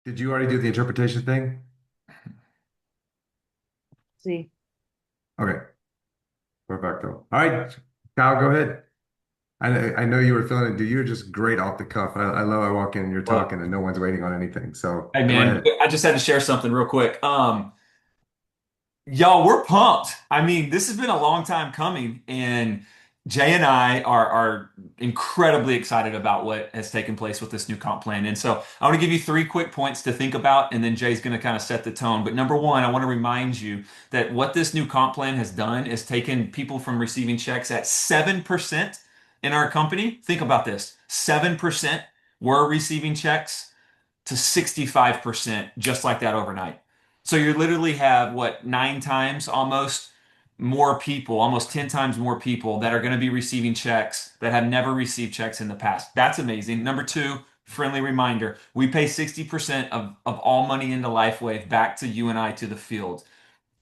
Did you already do the interpretation thing? See. Okay, perfecto. All right, Kyle, go ahead. I know you were feeling it. Do you're just great off the cuff. I love I walk in and you're Well, talking and no one's waiting on anything. So hey go man, ahead. I just had to share something real quick. Y'all, we're pumped. I mean, this has been a long time coming, and Jay and I are incredibly excited about what has taken place with this new comp plan. And so I want to give you three quick points to think about, and then Jay's going to kind of set the tone. But number one, I want to remind you that what this new comp plan has done is taken people from receiving checks at 7% in our company. Think about this. 7% were receiving checks to 65% just like that overnight. So you literally have what, nine times almost more people, almost 10 times more people that are going to be receiving checks that have never received checks in the past. That's amazing. Number two, friendly reminder, we pay 60% of all money into LifeWave back to you and I to the field.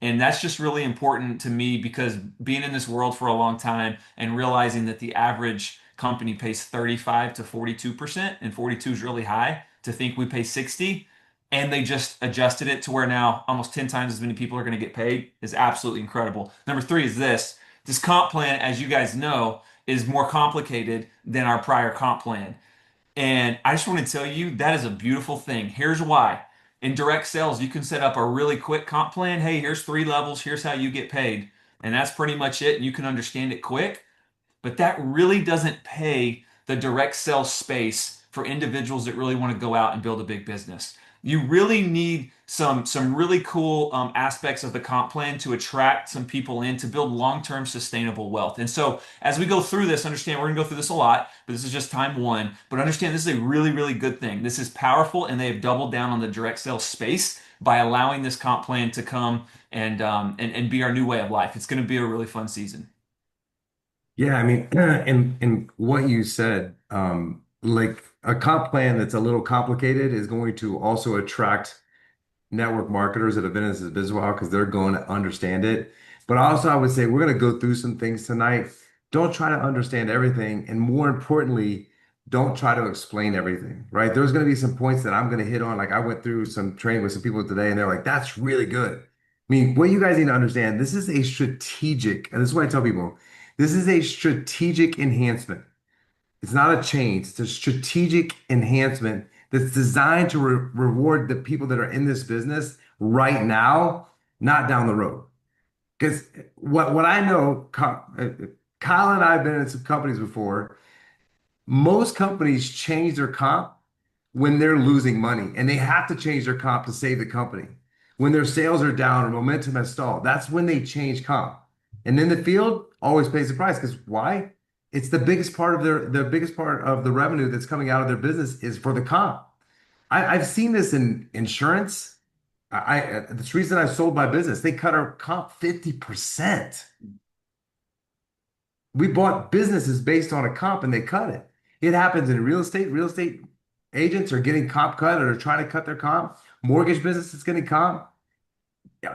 And that's just really important to me because being in this world for a long time and realizing that the average company pays 35 to 42%, and 42 is really high, to think we pay 60, and they just adjusted it to where now almost 10 times as many people are going to get paid is absolutely incredible. Number three is this comp plan, as you guys know, is more complicated than our prior comp plan. And I just want to tell you that is a beautiful thing. Here's why. In direct sales, you can set up a really quick comp plan. Hey, here's three levels. Here's how you get paid. And that's pretty much it. And you can understand it quick. But that really doesn't pay the direct sales space for individuals that really want to go out and build a big business. You really need some really cool aspects of the comp plan to attract some people in to build long-term sustainable wealth. And so as we go through this, understand we're going to go through this a lot, but this is just time one. But understand this is a really, really good thing. This is powerful, and they have doubled down on the direct sales space by allowing this comp plan to come and be our new way of life. It's going to be a really fun season. Yeah, I mean, and what you said, like a comp plan that's a little complicated is going to also attract network marketers that have been in this business a while because they're going to understand it. But also, I would say we're going to go through some things tonight. Don't try to understand everything. And more importantly, don't try to explain everything, right? There's going to be some points that I'm going to hit on. Like I went through some training with some people today and they're like, that's really good. I mean, what you guys need to understand, this is a strategic, and this is what I tell people, this is a strategic enhancement. It's not a change. It's a strategic enhancement that's designed to reward the people that are in this business right now, not down the road. Because what I know, Kyle and I have been in some companies before. Most companies change their comp when they're losing money, and they have to change their comp to save the company. When their sales are down or momentum has stalled, that's when they change comp. And then the field always pays the price because why? It's the biggest part of the biggest part of the revenue that's coming out of their business is for the comp. I've seen this in insurance. That's the reason I sold my business. They cut our comp 50%. We bought businesses based on a comp and they cut it. It happens in real estate. Real estate agents are getting comp cut or trying to cut their comp. Mortgage business is getting comp.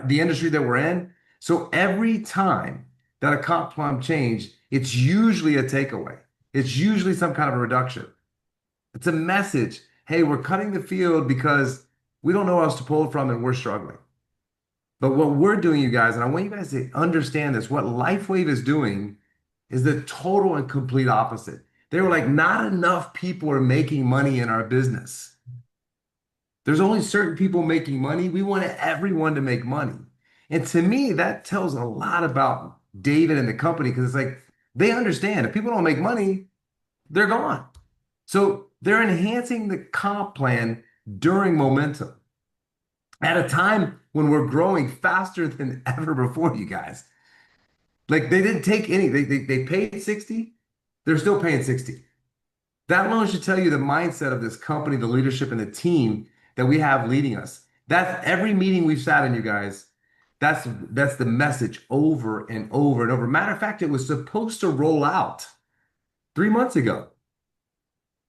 The industry that we're in. So every time that a comp plan change, it's usually a takeaway. It's usually some kind of a reduction. It's a message. Hey, we're cutting the field because we don't know where else to pull it from and we're struggling. But what we're doing, you guys, and I want you guys to understand this, what LifeWave is doing is the total and complete opposite. They were like, not enough people are making money in our business. There's only certain people making money. We want everyone to make money. And to me, that tells a lot about David and the company because it's like they understand if people don't make money, they're gone. So they're enhancing the comp plan during momentum at a time when we're growing faster than ever before, you guys. Like they didn't take any, they paid 60, they're still paying 60. That alone should tell you the mindset of this company, the leadership, and the team that we have leading us. That's every meeting we've sat in, you guys. That's the message over and over and over. Matter of fact, it was supposed to roll out 3 months ago.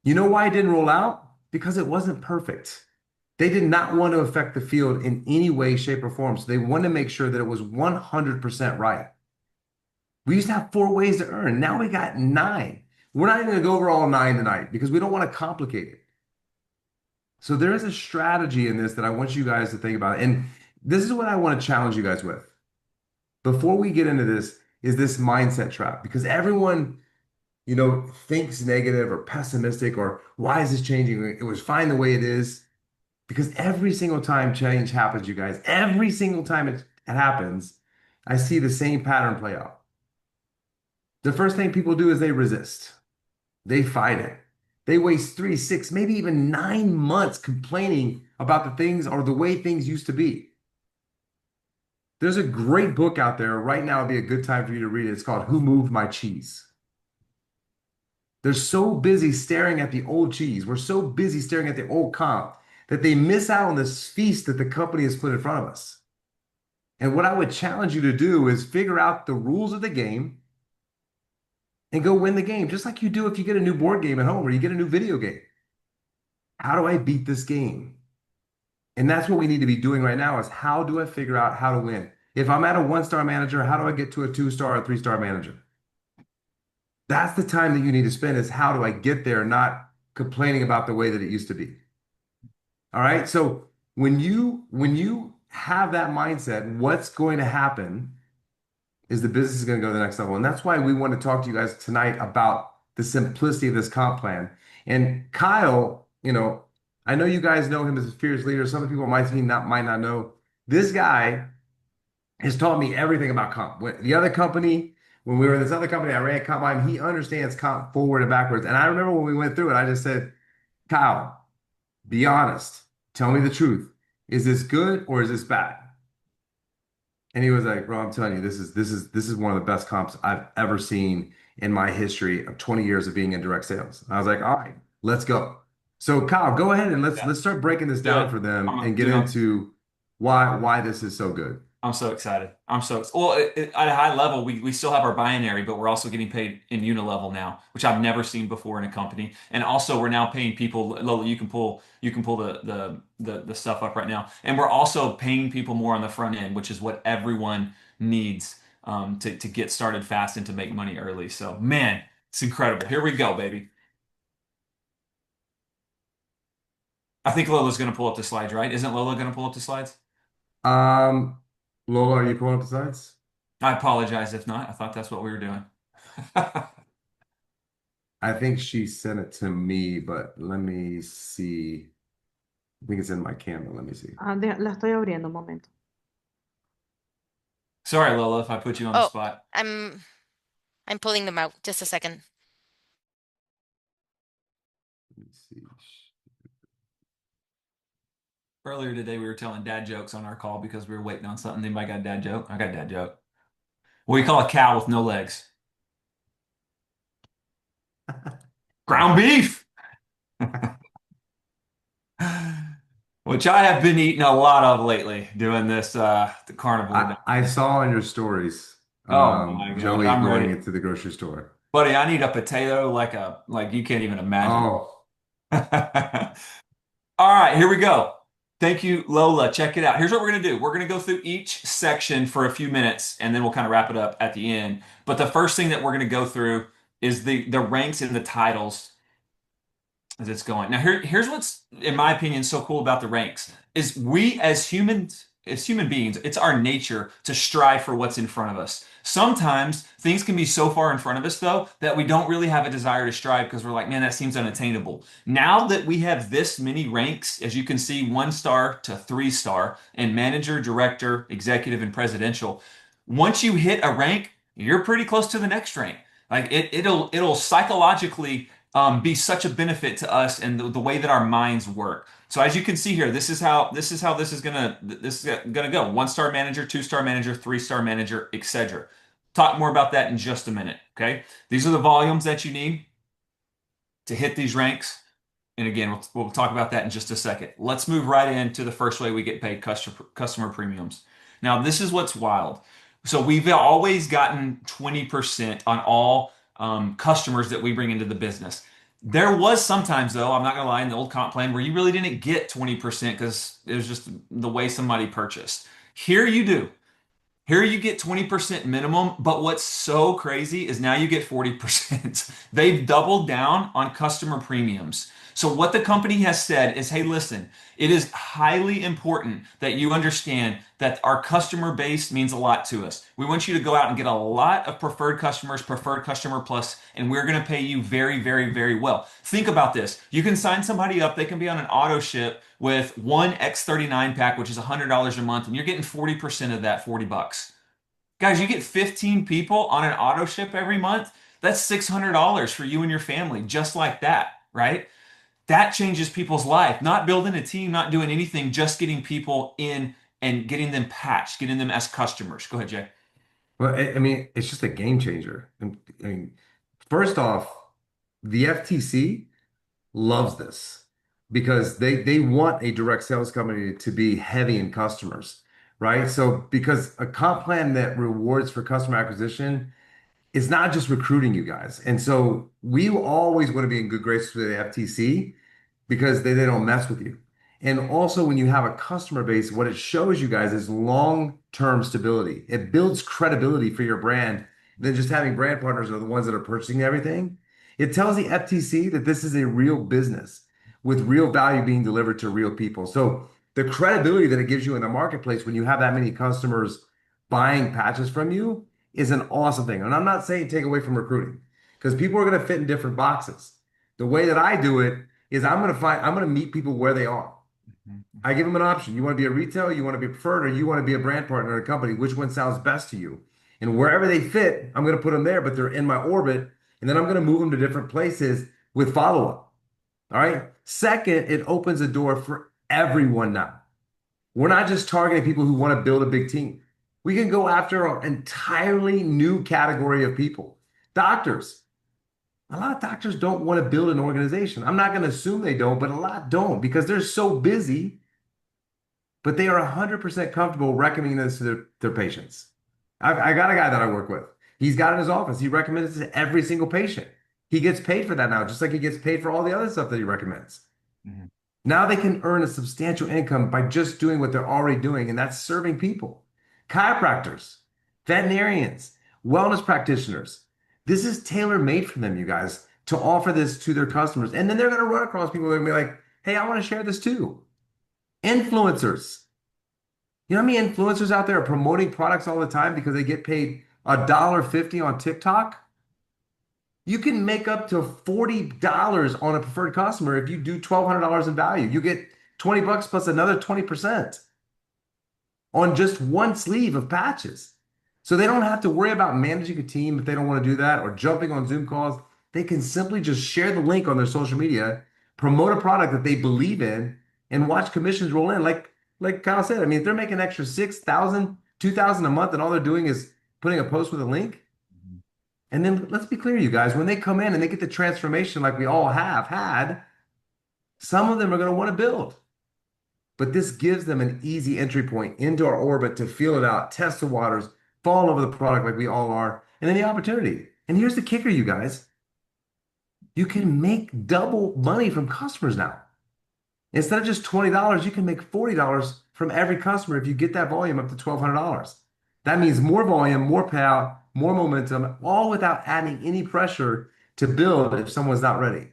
You know why it didn't roll out? Because it wasn't perfect. They did not want to affect the field in any way, shape, or form. So they wanted to make sure that it was 100% right. We used to have four ways to earn. Now we got nine. We're not even going to go over all nine tonight because we don't want to complicate it. So there is a strategy in this that I want you guys to think about. And this is what I want to challenge you guys with. Before we get into this, is this mindset trap because everyone, thinks negative or pessimistic or why is this changing? It was fine the way it is. Because every single time change happens, you guys, every single time it happens, I see the same pattern play out. The first thing people do is they resist, they fight it. They waste 3, 6, maybe even 9 months complaining about the things or the way things used to be. There's a great book out there right now. It'd be a good time for you to read it. It's called Who Moved My Cheese? They're so busy staring at the old cheese. We're so busy staring at the old comp that they miss out on this feast that the company has put in front of us. And what I would challenge you to do is figure out the rules of the game and go win the game, just like you do if you get a new board game at home or you get a new video game. How do I beat this game? And that's what we need to be doing right now is how do I figure out how to win? If I'm at a 1-star manager, how do I get to a 2-star or 3-star manager? That's the time that you need to spend is how do I get there, not complaining about the way that it used to be. All right. So when you have that mindset, what's going to happen is the business is going to go to the next level. And that's why we want to talk to you guys tonight about the simplicity of this comp plan. And Kyle, I know you guys know him as a fierce leader. Some people might not know. This guy has taught me everything about comp. When we were in this other company, I ran comp by him. He understands comp forward and backwards. And I remember when we went through it, I just said, Kyle, be honest. Tell me the truth. Is this good or is this bad? And he was like, bro, I'm telling you, this is one of the best comps I've ever seen in my history of 20 years of being in direct sales. I was like, all right, let's go. So Kyle, go ahead and let's Yeah, let's start breaking this do down it. for them and get Dude, into why this is so good. I'm so excited. Well, at a high level, we still have our binary, but we're also getting paid in unilevel now, which I've never seen before in a company. And also, we're now paying people. Lola, you can pull the stuff up right now, and we're also paying people more on the front end, which is what everyone needs to get started fast and to make money early. So, man, it's incredible. Here we go, baby. I think Lola's going to pull up the slides, right? Isn't Lola going to pull up the slides? Um, Lola, are you pulling up the slides? I apologize if not. I thought that's what we were doing. I think she sent it to me, but let me see. I think it's in my camera. Let me see. La estoy abriendo un momento. Sorry, Lola, if I put you on the Oh, spot. I'm pulling them out. Just a second. Let me see. Earlier today, we were telling dad jokes on our call because we were waiting on something. Anybody got a dad joke? I got a dad joke. What do you call a cow with no legs? Ground beef, which I have been eating a lot of lately doing this the carnivore. I saw in your stories, Oh my gosh, Joey I'm going ready. into the grocery store. Buddy, I need a potato like you can't even imagine. Oh, All right, here we go. Thank you, Lola. Check it out. Here's what we're going to do. We're going to go through each section for a few minutes, and then we'll kind of wrap it up at the end. But the first thing that we're going to go through is the ranks and the titles as it's going. Now, here's what's, in my opinion, so cool about the ranks is we as human beings, it's our nature to strive for what's in front of us. Sometimes things can be so far in front of us, though, that we don't really have a desire to strive because we're like, man, that seems unattainable. Now that we have this many ranks, as you can see, 1-star to 3-star, and manager, director, executive, and presidential, once you hit a rank, you're pretty close to the next rank. Like it'll psychologically be such a benefit to us and the way that our minds work. So as you can see here, this is gonna go. 1-star manager, 2-star manager, 3-star manager, etc. Talk more about that in just a minute. Okay, these are the volumes that you need to hit these ranks. And again, we'll talk about that in just a second. Let's move right into the first way we get paid, customer premiums. Now, this is what's wild. So we've always gotten 20% on all customers that we bring into the business. There was sometimes, though, I'm not going to lie, in the old comp plan where you really didn't get 20% because it was just the way somebody purchased. Here you do. Here you get 20% minimum, but what's so crazy is now you get 40%. They've doubled down on customer premiums. So what the company has said is, hey, listen, it is highly important that you understand that our customer base means a lot to us. We want you to go out and get a lot of preferred customers, preferred customer plus, and we're going to pay you very, very, very well. Think about this. You can sign somebody up. They can be on an auto ship with one X39 pack, which is $100 a month, and you're getting 40% of that, $40. Guys, you get 15 people on an auto ship every month. That's $600 for you and your family, just like that, right? That changes people's life. Not building a team, not doing anything, just getting people in and getting them patched, getting them as customers. Go ahead, Jay. Well, I mean, it's just a game changer. I mean, first off, the FTC loves this because they want a direct sales company to be heavy in customers, right? So because a comp plan that rewards for customer acquisition is not just recruiting you guys. And so we always want to be in good graces with the FTC because they don't mess with you. And also, when you have a customer base, what it shows you guys is long-term stability. It builds credibility for your brand than just having brand partners are the ones that are purchasing everything. It tells the FTC that this is a real business with real value being delivered to real people. So the credibility that it gives you in the marketplace when you have that many customers buying patches from you is an awesome thing. And I'm not saying take away from recruiting because people are going to fit in different boxes. The way that I do it is I'm going to meet people where they are. I give them an option. You want to be a retail, you want to be preferred, or you want to be a brand partner in a company. Which one sounds best to you? And wherever they fit, I'm going to put them there, but they're in my orbit. And then I'm going to move them to different places with follow-up. All right. Second, it opens a door for everyone now. We're not just targeting people who want to build a big team. We can go after an entirely new category of people. Doctors. A lot of doctors don't want to build an organization. I'm not going to assume they don't, but a lot don't because they're so busy, but they are 100% comfortable recommending this to their patients. I got a guy that I work with. He's got it in his office. He recommends it to every single patient. He gets paid for that now, just like he gets paid for all the other stuff that he recommends. Mhm. Now they can earn a substantial income by just doing what they're already doing, and that's serving people. Chiropractors, veterinarians, wellness practitioners. This is tailor-made for them, you guys, to offer this to their customers. And then they're going to run across people that are going to be like, hey, I want to share this too. Influencers. You know how many influencers out there are promoting products all the time because they get paid $1.50 on TikTok? You can make up to $40 on a preferred customer if you do $1,200 in value. You get 20 bucks plus another 20% on just one sleeve of patches. So they don't have to worry about managing a team if they don't want to do that or jumping on Zoom calls. They can simply just share the link on their social media, promote a product that they believe in, and watch commissions roll in. Like Kyle said, I mean, if they're making an extra 6,000, 2,000 a month and all they're doing is putting a post with a link, and then let's be clear, you guys, when they come in and they get the transformation like we all have had, some of them are going to want to build. But this gives them an easy entry point into our orbit to feel it out, test the waters, fall over the product like we all are, and then the opportunity. And here's the kicker, you guys. You can make double money from customers now. Instead of just $20, you can make $40 from every customer if you get that volume up to $1,200. That means more volume, more payout, more momentum, all without adding any pressure to build if someone's not ready.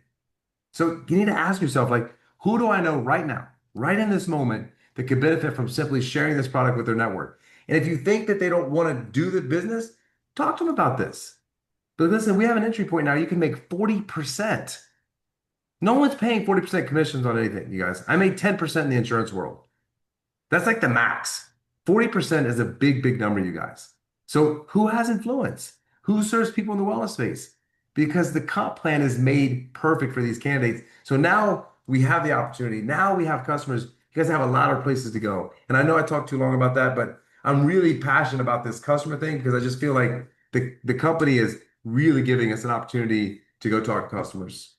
So you need to ask yourself, like, who do I know right now, right in this moment, that could benefit from simply sharing this product with their network? And if you think that they don't want to do the business, talk to them about this. But listen, we have an entry point now. You can make 40%. No one's paying 40% commissions on anything, you guys. I made 10% in the insurance world. That's like the max. 40% is a big, big number, you guys. So who has influence? Who serves people in the wellness space? Because the comp plan is made perfect for these candidates. So now we have the opportunity. Now we have customers. You guys have a lot of places to go. And I know I talked too long about that, but I'm really passionate about this customer thing because I just feel like the company is really giving us an opportunity to go talk to customers.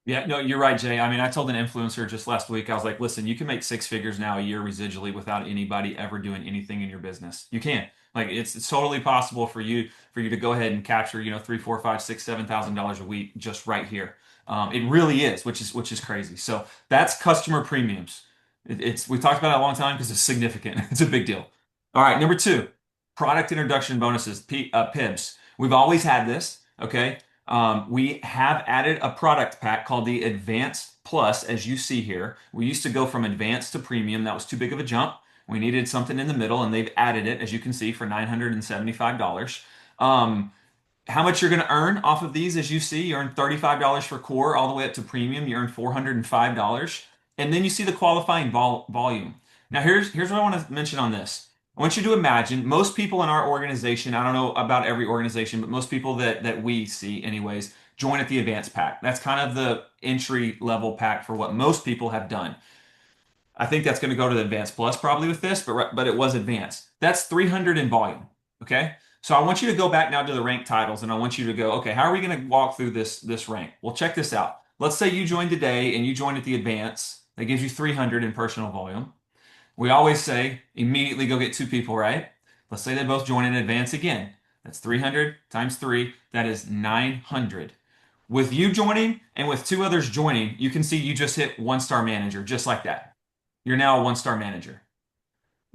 Yeah, no, you're right, Jay. I mean, I told an influencer just last week, I was like, listen, you can make six figures now a year residually without anybody ever doing anything in your business. You can. Like it's totally possible for you to go ahead and capture, three, four, five, six, $7,000 a week just right here. It really is, which is crazy. So that's customer premiums. We talked about it a long time because it's significant. It's a big deal. All right, number two, product introduction bonuses, PIBs. We've always had this, okay? We have added a product pack called the Advanced Plus, as you see here, we used to go from advanced to premium. That was too big of a jump. We needed something in the middle, and they've added it, as you can see, for $975. Um, how much you're going to earn off of these, as you see, you earn $35 for core all the way up to premium. You earn $405. And then you see the qualifying volume. Now, here's what I want to mention on this. I want you to imagine most people in our organization, I don't know about every organization, but most people that we see anyways, join at the advanced pack. That's kind of the entry level pack for what most people have done. I think that's going to go to the advanced plus probably with this, but it was advanced. That's 300 in volume. Okay. So I want you to go back now to the rank titles and I want you to go, okay, how are we going to walk through this rank? Well, check this out. Let's say you joined today and you joined at the advanced. That gives you 300 in personal volume. We always say immediately go get two people, right? Let's say they both join in advance again. That's 300 times 3. That is 900. With you joining and with two others joining, you can see you just hit one-star manager just like that. You're now a one-star manager.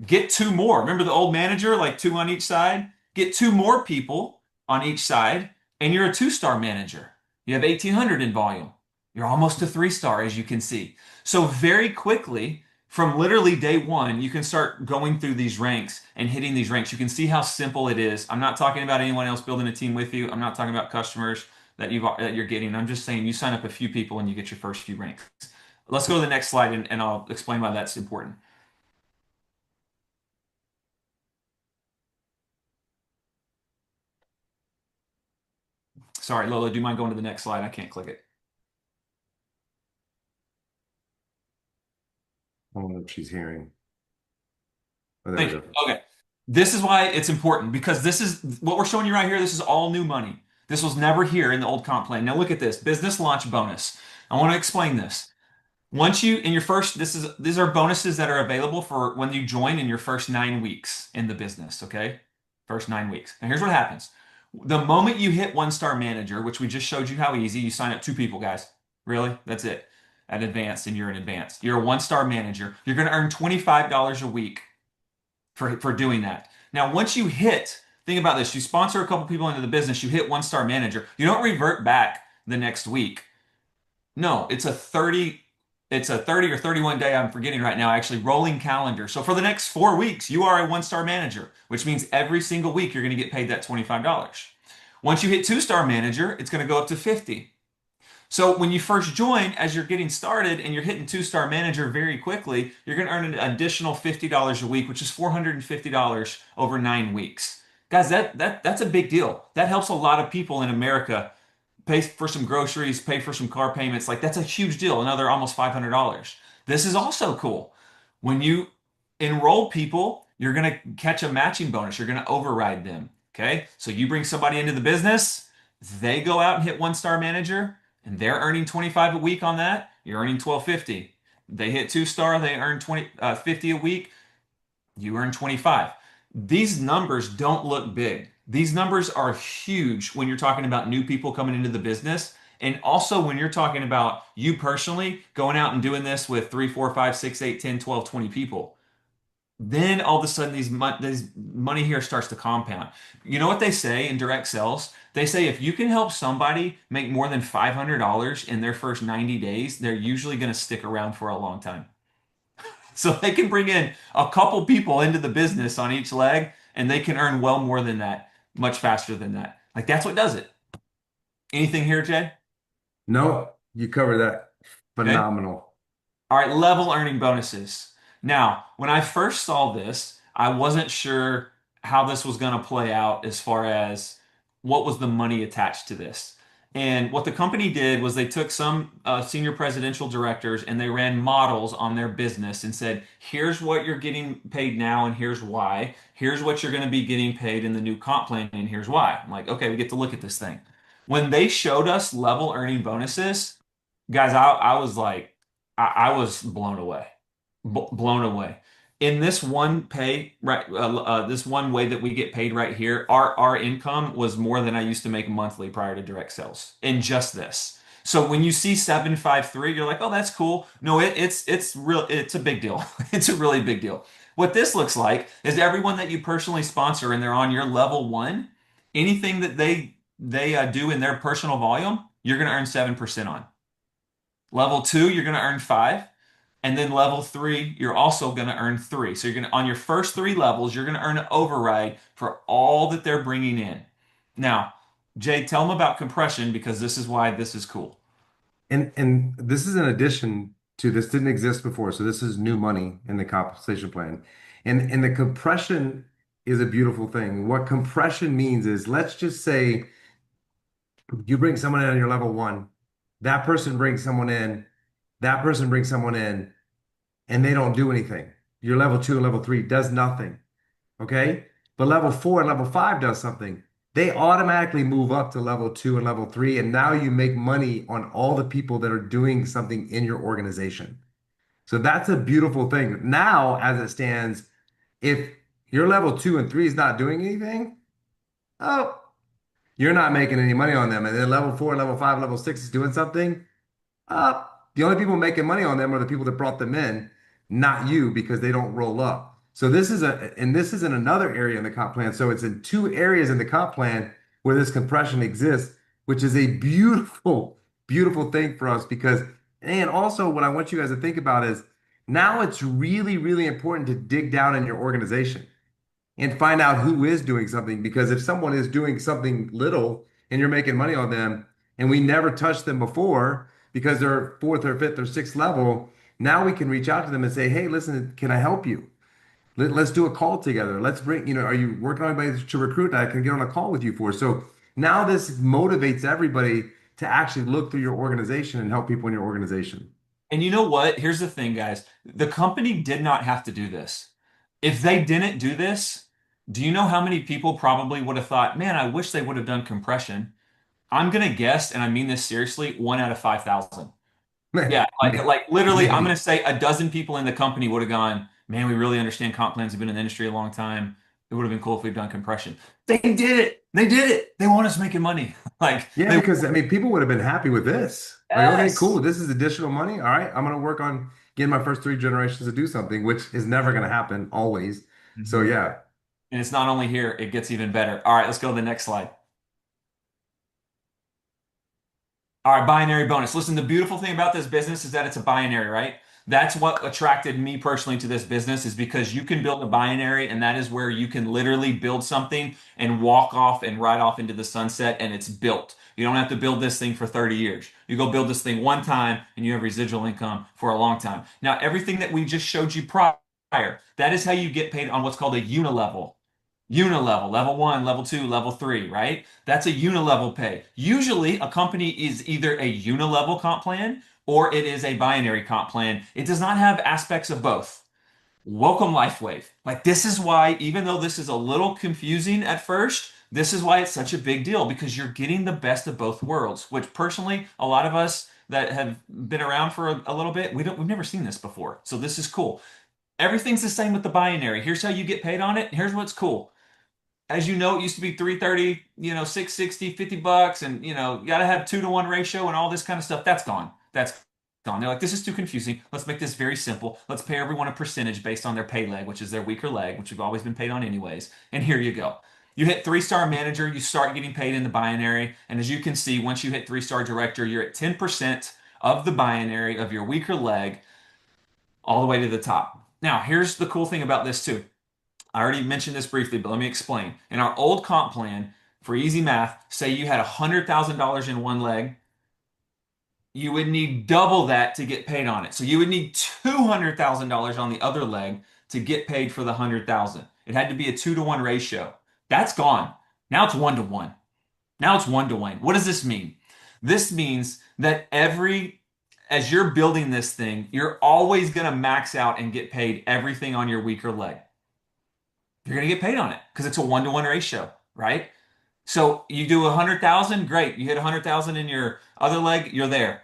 Get two more. Remember the old manager, like two on each side? Get two more people on each side, and you're a two-star manager. You have 1,800 in volume. You're almost a three-star, as you can see. So very quickly, from literally day one, you can start going through these ranks and hitting these ranks. You can see how simple it is. I'm not talking about anyone else building a team with you. I'm not talking about customers that you're getting. I'm just saying you sign up a few people and you get your first few ranks. Let's go to the next slide and I'll explain why that's important. Sorry, Lola, do you mind going to the next slide? I can't click it. I don't know if she's hearing. Oh, there Thank we you. go. Okay. This is why it's important because this is what we're showing you right here. This is all new money. This was never here in the old comp plan. Now look at this business launch bonus. I want to explain this. Once you in your first, these are bonuses that are available for when you join in your first 9 weeks in the business. Okay, first 9 weeks. Now here's what happens: the moment you hit one-star manager, which we just showed you how easy, you sign up two people, guys. Really, that's it. At advanced, and you're an advanced. You're a one-star manager. You're going to earn $25 a week for doing that. Now, once you hit, think about this: you sponsor a couple people into the business, you hit one-star manager. You don't revert back the next week. No, it's a 30 or 31 day, I'm forgetting right now, actually, rolling calendar. So for the next 4 weeks, you are a one-star manager, which means every single week you're going to get paid that $25. Once you hit two-star manager, it's going to go up to 50. So when you first join, as you're getting started and you're hitting two-star manager very quickly, you're going to earn an additional $50 a week, which is $450 over 9 weeks. Guys, that's a big deal. That helps a lot of people in America pay for some groceries, pay for some car payments. Like that's a huge deal. Another almost $500. This is also cool. When you enroll people, you're going to catch a matching bonus. You're going to override them. Okay. So you bring somebody into the business, they go out and hit one-star manager and they're earning 25 a week on that. You're earning 1250. They hit two-star, they earn 50 a week. You earn 25. These numbers don't look big. These numbers are huge when you're talking about new people coming into the business. And also when you're talking about you personally going out and doing this with 3, 4, 5, 6, 8, 10, 12, 20 people. Then all of a sudden these money here starts to compound. You know what they say in direct sales? They say if you can help somebody make more than $500 in their first 90 days, they're usually going to stick around for a long time. So they can bring in a couple people into the business on each leg, and they can earn well more than that, much faster than that. Like that's what does it. Anything here, Jay? No, you cover that. Okay. Phenomenal. All right, level earning bonuses. Now, when I first saw this, I wasn't sure how this was going to play out as far as what was the money attached to this. And what the company did was they took some senior presidential directors and they ran models on their business and said, here's what you're getting paid now and here's why. Here's what you're going to be getting paid in the new comp plan and here's why. I'm like, okay, we get to look at this thing. When they showed us level earning bonuses, guys, I was like, I was blown away, blown away. In this one pay, right, this one way that we get paid right here, our income was more than I used to make monthly prior to direct sales in just this. So when you see 753, you're like, oh, that's cool. No, it's real. It's a big deal. It's a really big deal. What this looks like is everyone that you personally sponsor and they're on your level one, anything that they do in their personal volume, you're going to earn 7% on. Level 2, you're going to earn 5. And then level 3, you're also going to earn 3. So you're going to, on your first 3 levels, you're going to earn an override for all that they're bringing in. Now, Jay, tell them about compression because this is why this is cool. And this is in addition to this didn't exist before, so this is new money in the compensation plan. And the compression is a beautiful thing. What compression means is let's just say you bring someone in on your level one, that person brings someone in, that person brings someone in, and they don't do anything. Your level two and level three does nothing. Okay. But level four and level five does something. They automatically move up to level two and level three. And now you make money on all the people that are doing something in your organization. So that's a beautiful thing. Now, as it stands, if your level two and three is not doing anything, oh, you're not making any money on them. And then level four, level five, level six is doing something. The only people making money on them are the people that brought them in, not you, because they don't roll up. So this is in another area in the comp plan. So it's in two areas in the comp plan where this compression exists, which is a beautiful, beautiful thing for us because, and also what I want you guys to think about is now it's really, really important to dig down in your organization and find out who is doing something. Because if someone is doing something little and you're making money on them, and we never touched them before because they're fourth or fifth or sixth level, now we can reach out to them and say, hey, listen, can I help you? Let's do a call together. Let's bring, are you working on anybody to recruit that I can get on a call with you for? So now this motivates everybody to actually look through your organization and help people in your organization. And you know what? Here's the thing, guys. The company did not have to do this. If they didn't do this, do you know how many people probably would have thought, man, I wish they would have done compression? I'm gonna guess, and I mean this seriously, 1 out of 5,000. Yeah, like literally, I'm gonna Maybe. say a dozen people in the company would have gone, man, we really understand comp plans. Have been in the industry a long time. It would have been cool if we'd done compression. They did it. They did it. They want us making money. Like Yeah, they, because I mean, people would have been happy with this. Like, okay, yes. cool. This is additional money. All right, I'm gonna work on getting my first three generations to do something, which is never gonna happen always. So Mhm. yeah, And it's not only here, it gets even better. All right, let's go to the next slide. All right, binary bonus. Listen, the beautiful thing about this business is that it's a binary, right? That's what attracted me personally to this business is because you can build a binary, and that is where you can literally build something and walk off and ride off into the sunset, and it's built. You don't have to build this thing for 30 years. You go build this thing one time, and you have residual income for a long time. Now, everything that we just showed you prior, that is how you get paid on what's called a unilevel. Unilevel, level 1, level 2, level 3, right? That's a unilevel pay. Usually, a company is either a unilevel comp plan or it is a binary comp plan. It does not have aspects of both. Welcome, LifeWave. Like, this is why, even though this is a little confusing at first, this is why it's such a big deal because you're getting the best of both worlds, which personally, a lot of us that have been around for a little bit, we've never seen this before. So this is cool. Everything's the same with the binary. Here's how you get paid on it. Here's what's cool. As you know, it used to be 330, 660, $50, and you got to have 2-to-1 ratio and all this kind of stuff. That's gone. That's gone. They're like, this is too confusing. Let's make this very simple. Let's pay everyone a percentage based on their pay leg, which is their weaker leg, which we've always been paid on anyways. And here you go. You hit 3-star manager, you start getting paid in the binary. And as you can see, once you hit 3-star director, you're at 10% of the binary of your weaker leg all the way to the top. Now, here's the cool thing about this too. I already mentioned this briefly, but let me explain. In our old comp plan, for easy math, say you had $100,000 in one leg, you would need double that to get paid on it. So you would need $200,000 on the other leg to get paid for the 100,000. It had to be a 2-to-1 ratio. That's gone. Now it's 1-to-1. Now it's 1-to-1. What does this mean? This means that as you're building this thing, you're always going to max out and get paid everything on your weaker leg. You're going to get paid on it because it's a 1-to-1 ratio, right? So you do 100,000, great. You hit 100,000 in your other leg, you're there.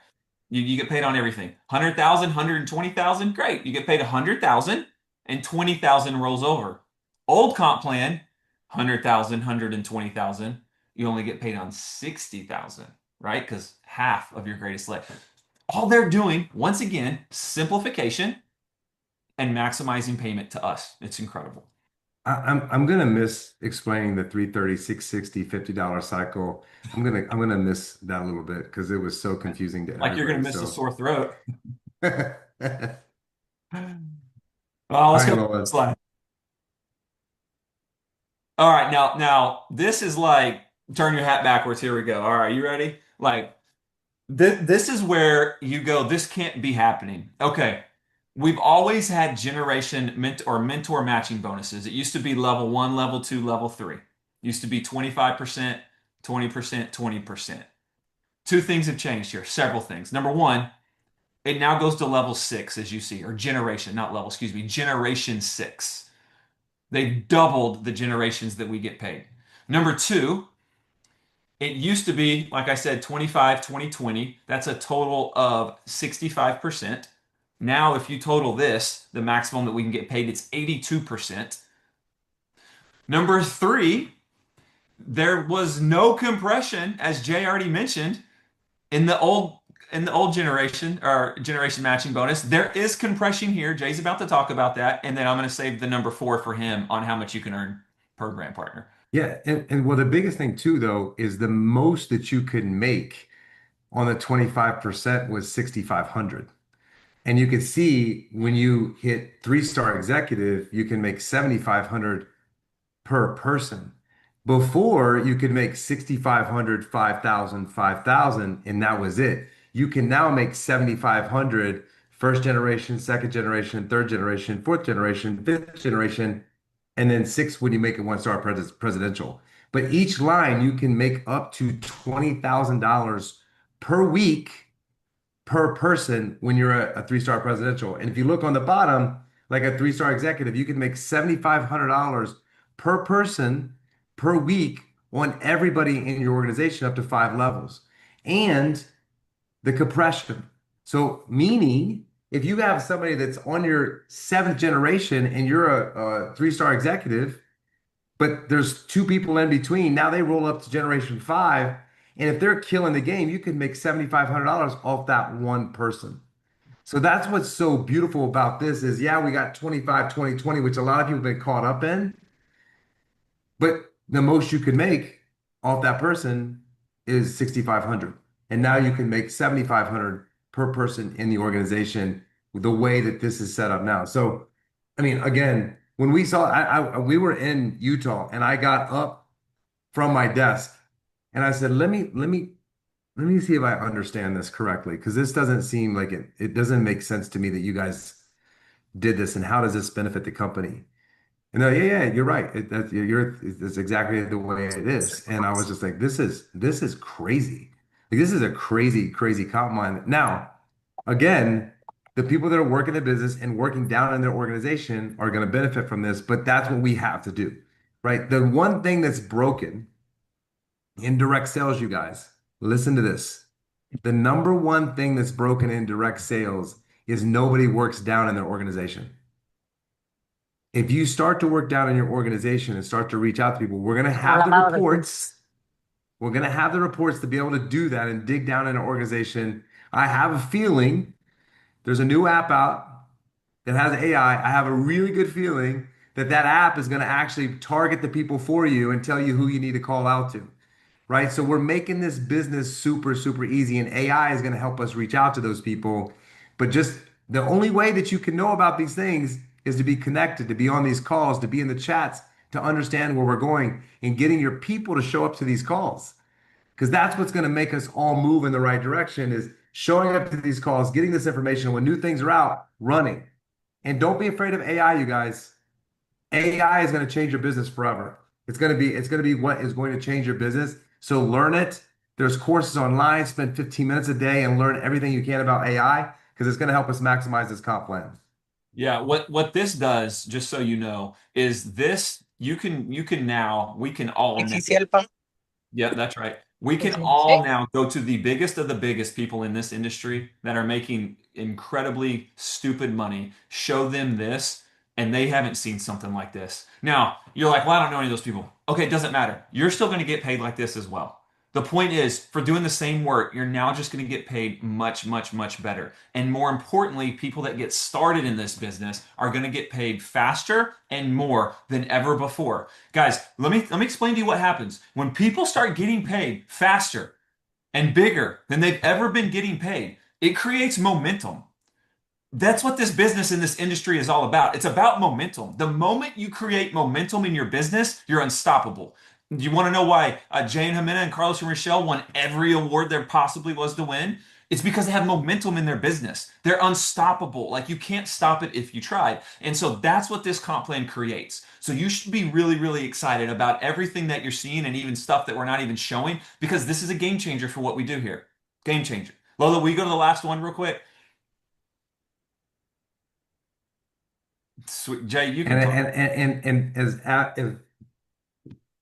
You get paid on everything. 100,000, 120,000, great. You get paid 100,000 and 20,000 rolls over. Old comp plan, 100,000, 120,000, you only get paid on 60,000, right? Because half of your greatest leg. All they're doing, once again, simplification and maximizing payment to us. It's incredible. I'm gonna miss explaining the 330, 660, $50 cycle. I'm gonna miss that a little bit because it was so confusing to Like you're gonna everybody. miss a So sore throat. all Let's right, go to the next Lola. slide. All right, now this is like turn your hat backwards. Here we go. All right, you ready? Like this is where you go, this can't be happening. Okay. We've always had generation mentor matching bonuses. It used to be level one, level two, level three. Used to be 25%, 20%, 20%. Two things have changed here, several things. Number one, it now goes to level six, as you see, or generation, not level, excuse me, generation six. They've doubled the generations that we get paid. Number two, it used to be, like I said, 25, 20, 20. That's a total of 65%. Now, if you total this, the maximum that we can get paid, it's 82%. Number three, there was no compression, as Jay already mentioned, in the old generation or generation matching bonus. There is compression here. Jay's about to talk about that, and then I'm going to save the number four for him on how much you can earn per grant partner. Yeah, and well, the biggest thing too, though, is the most that you could make on the 25% was 6,500. And you could see when you hit three-star executive, you can make 7,500 per person. Before, you could make 6,500, 5,000, 5,000, and that was it. You can now make 7,500 first generation, second generation, third generation, fourth generation, fifth generation, and then six when you make it one-star presidential. But each line you can make up to $20,000 per week per person when you're a three-star presidential. And if you look on the bottom, like a three-star executive, you can make $7,500 per person per week on everybody in your organization up to five levels. And the compression. So, meaning if you have somebody that's on your seventh generation and you're a three-star executive, but there's two people in between. Now they roll up to generation five. And if they're killing the game, you can make $7,500 off that one person. So that's what's so beautiful about this is, yeah, we got 25, 20, 20, which a lot of people have been caught up in. But the most you could make off that person is 6,500. And now you can make 7,500 per person in the organization with the way that this is set up now. So, I mean, again, when we saw, we were in Utah and I got up from my desk and I said, let me see if I understand this correctly. Because this doesn't seem like it doesn't make sense to me that you guys did this and how does this benefit the company? And yeah, you're right. That's exactly the way it is. And I was just like, this is crazy. Like this is a crazy, crazy comp line. Now, again, the people that are working the business and working down in their organization are going to benefit from this, but that's what we have to do, right? The one thing that's broken in direct sales, you guys, listen to this. The number one thing that's broken in direct sales is nobody works down in their organization. If you start to work down in your organization and start to reach out to people, we're going to have the reports. We're going to have the reports to be able to do that and dig down in an organization. I have a feeling there's a new app out that has AI. I have a really good feeling that that app is going to actually target the people for you and tell you who you need to call out to, right? So we're making this business super, super easy, and AI is going to help us reach out to those people. But just the only way that you can know about these things is to be connected, to be on these calls, to be in the chats, to understand where we're going and getting your people to show up to these calls. Because that's what's going to make us all move in the right direction is showing up to these calls, getting this information when new things are out, running. And don't be afraid of AI, you guys. AI is going to change your business forever. It's going to be what is going to change your business. So learn it. There's courses online. Spend 15 minutes a day and learn everything you can about AI because it's going to help us maximize this comp plan. Yeah, what this does, just so you know, is this you can now we can all now, yeah, that's right. We can all now go to the biggest of the biggest people in this industry that are making incredibly stupid money, show them this, and they haven't seen something like this. Now, you're like, well, I don't know any of those people. Okay, it doesn't matter. You're still going to get paid like this as well. The point is, for doing the same work, you're now just going to get paid much, much, much better. And more importantly, people that get started in this business are going to get paid faster and more than ever before. Guys, let me explain to you what happens. When people start getting paid faster and bigger than they've ever been getting paid, it creates momentum. That's what this business in this industry is all about. It's about momentum. The moment you create momentum in your business, you're unstoppable. Do you want to know why Jay and Jimena and Carlos and Rochelle won every award there possibly was to win? It's because they have momentum in their business. They're unstoppable. Like you can't stop it if you tried. And so that's what this comp plan creates. So you should be really, really excited about everything that you're seeing and even stuff that we're not even showing because this is a game changer for what we do here. Game changer. Lola, will you go to the last one real quick? Sweet. Jay, you can And talk. if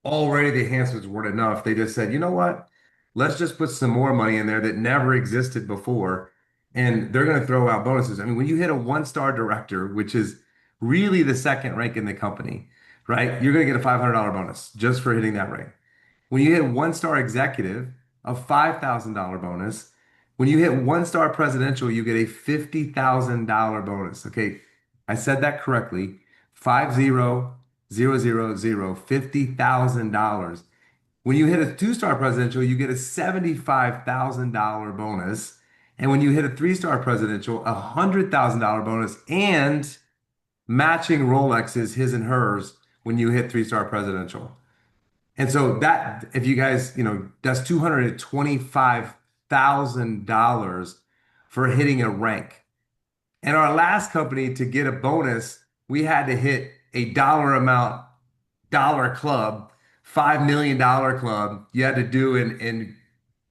already the enhancements weren't enough, they just said, you know what? Let's just put some more money in there that never existed before. And they're going to throw out bonuses. I mean, when you hit a one-star director, which is really the second rank in the company, right? You're going to get a $500 bonus just for hitting that rank. When you hit one-star executive, a $5,000 bonus. When you hit one-star presidential, you get a $50,000 bonus. Okay, I said that correctly. 50,000, $50,000. When you hit a two-star presidential, you get a $75,000 bonus. And when you hit a three-star presidential, a $100,000 bonus and matching Rolexes, his and hers, when you hit three-star presidential. And so that, if you guys, that's $225,000 for hitting a rank. And our last company to get a bonus, we had to hit a dollar amount, dollar club, $5 million club. You had to do in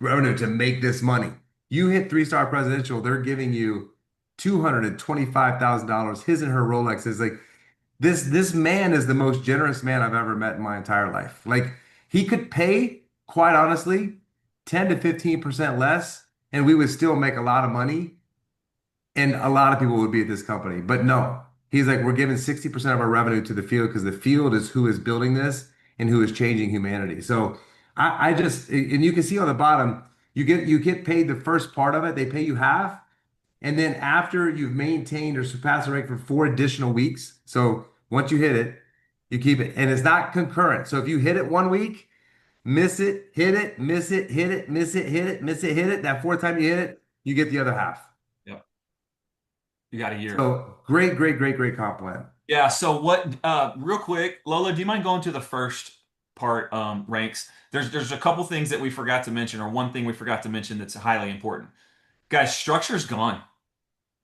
revenue to make this money. You hit three-star presidential, they're giving you $225,000. His and her Rolex is like this man is the most generous man I've ever met in my entire life. Like he could pay, quite honestly, 10 to 15% less, and we would still make a lot of money and a lot of people would be at this company. But no, he's like, we're giving 60% of our revenue to the field because the field is who is building this and who is changing humanity. So I just, and you can see on the bottom, you get paid the first part of it. They pay you half. And then after you've maintained or surpassed the rank for 4 additional weeks. So once you hit it, you keep it. And it's not concurrent. So if you hit it 1 week, miss it, hit it, miss it, hit it, miss it, hit it, miss it, hit it. That fourth time you hit it, you get the other half. Yep. You got a year. So great, great, great, great comp plan. Yeah. So what, real quick, Lola, do you mind going to the first part, ranks? There's a couple things that we forgot to mention, or one thing we forgot to mention that's highly important. Guys, structure's gone.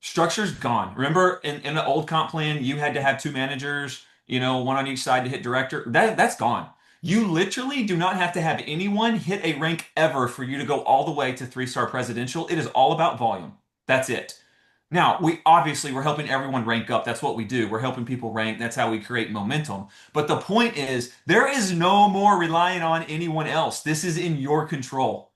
Structure's gone. Remember in the old comp plan, you had to have two managers, one on each side to hit director. That's gone. You literally do not have to have anyone hit a rank ever for you to go all the way to three-star presidential. It is all about volume. That's it. Now, we're helping everyone rank up. That's what we do. We're helping people rank. That's how we create momentum. But the point is, there is no more relying on anyone else. This is in your control.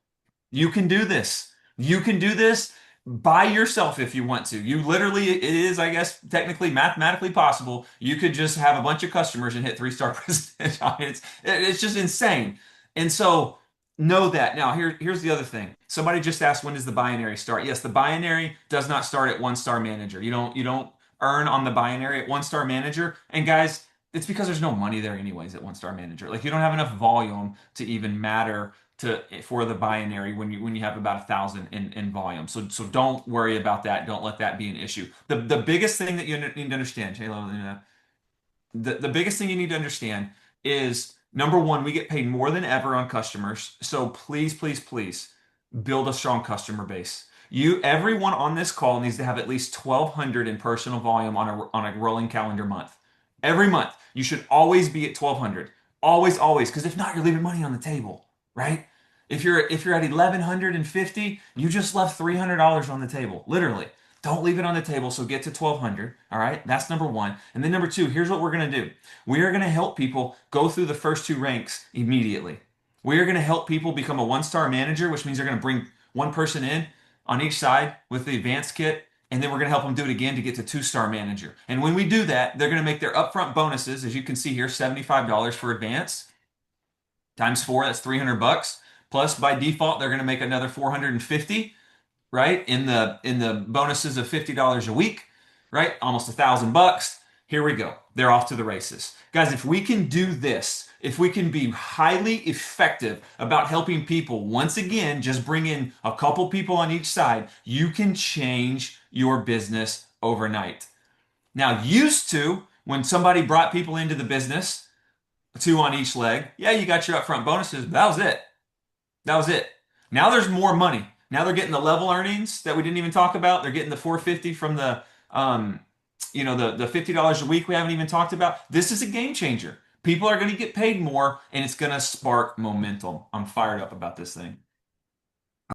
You can do this. You can do this by yourself if you want to. You literally, it is, I guess, technically mathematically possible. You could just have a bunch of customers and hit three-star president. It's just insane. And so know that. Now, here's the other thing. Somebody just asked, when does the binary start? Yes, the binary does not start at one-star manager. You don't earn on the binary at one-star manager. And guys, it's because there's no money there anyways at one-star manager. Like you don't have enough volume to even matter for the binary when you have about 1,000 in volume. So don't worry about that. Don't let that be an issue. The biggest thing that you need to understand, Taylor, the biggest thing you need to understand is number one, we get paid more than ever on customers. So please, please, please build a strong customer base. Everyone on this call needs to have at least 1,200 in personal volume on a rolling calendar month. Every month, you should always be at 1,200. Always, always. Because if not, you're leaving money on the table, right? If you're at 1,150, you just left $300 on the table, literally. Don't leave it on the table, so get to 1,200. All right, that's number one. And then number two, here's what we're going to do. We are going to help people go through the first two ranks immediately. We are going to help people become a one-star manager, which means they're going to bring one person in on each side with the advanced kit, and then we're going to help them do it again to get to two-star manager. And when we do that, they're going to make their upfront bonuses, as you can see here, $75 for advanced times four, that's $300. Plus, by default, they're going to make another 450, right? In the bonuses of $50 a week, right? Almost $1,000. Here we go. They're off to the races. Guys, if we can do this, if we can be highly effective about helping people, once again, just bring in a couple people on each side, you can change your business overnight. Now, used to, when somebody brought people into the business, two on each leg, yeah, you got your upfront bonuses, but that was it. That was it. Now there's more money. Now they're getting the level earnings that we didn't even talk about. They're getting the 450 from the $50 a week we haven't even talked about. This is a game changer. People are going to get paid more, and it's going to spark momentum. I'm fired up about this thing.